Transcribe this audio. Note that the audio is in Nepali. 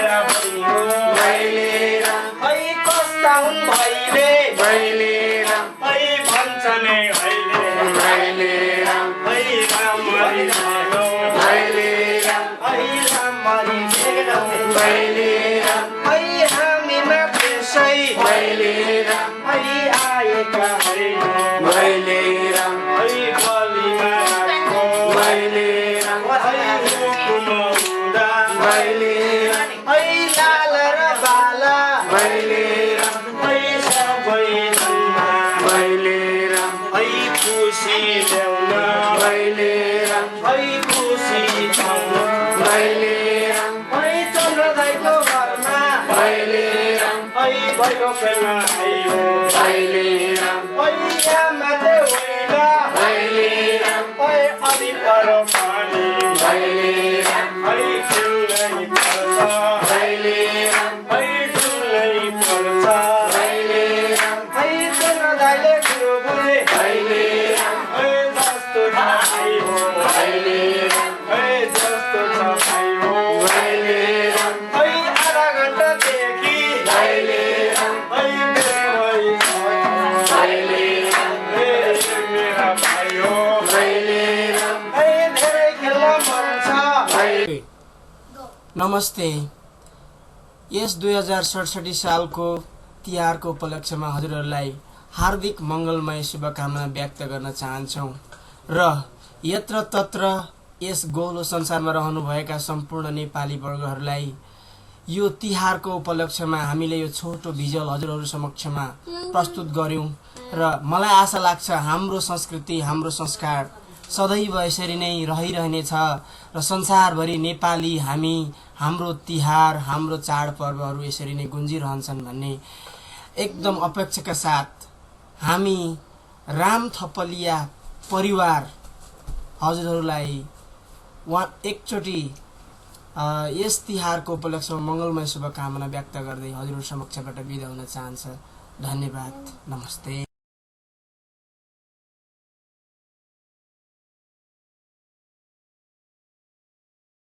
मेरा भैलो भैलेरा है कस्ता हुन् भैले भैलेरा है भन्छने अहिले भैलेरा है रामरी भेलो भैलेरा है रामरी भेलो भैलेरा है हामीमा त्यसै भैलेरा है आएका होइन भैलेरा है गलीमा राखो भैलेरा है हुकुम हुँदा भैलेरा है लाल र बाला भैलेरा है सबैजना भैलेरा है खुसी ल्याउन भैलेरा है खुसी छाउन भैलेरा है चन्द्रदाइको घरमा भैलेरा है भैलो खेल्न आइयो भैलेरा है यामाते होइन भैलेरा है अलि पर पानी भैलेरा है खेल्नै पर्छ भैलेरा है डुल्नै पर्छ भैलेरा है चन्द्रदाइले कुरो बुझे भैलेरा है जस्तो छ भाइ हो भैलेरा है जस्तो छ भाइ हो भैलेरा है आधा घण्टादेखि भैलेरा है भइसक्यो भैलेरा मेरा भाइ हो भैलेरा है धेरै खेल्न मन छ। नमस्ते। यस 2067 सालको तिहारको उपलक्ष्यमा हजुरहरूलाई हार्दिक मङ्गलमय शुभकामना व्यक्त गर्न चाहन्छौँ र यत्र तत्र यस गोलो संसारमा रहनुभएका सम्पूर्ण नेपाली वर्गहरूलाई यो तिहारको उपलक्ष्यमा हामीले यो छोटो भिजुअल हजुरहरू समक्षमा प्रस्तुत गर्यौं र मलाई आशा लाग्छ हाम्रो संस्कृति हाम्रो संस्कार सदैव यसरी नै रहिरहनेछ र संसारभरि नेपाली हाम्रो तिहार हाम्रो चाडपर्वहरू यसरी नै गुन्जिरहन्छन् भन्ने एकदम अपेक्षाका साथ हामी राम थपलिया परिवार हजुरहरूलाई एकचोटि यस तिहारको उपलक्ष्यमा मङ्गलमय शुभकामना व्यक्त गर्दै हजुरहरू समक्षबाट बिदा हुन चाहन्छ। धन्यवाद। नमस्ते।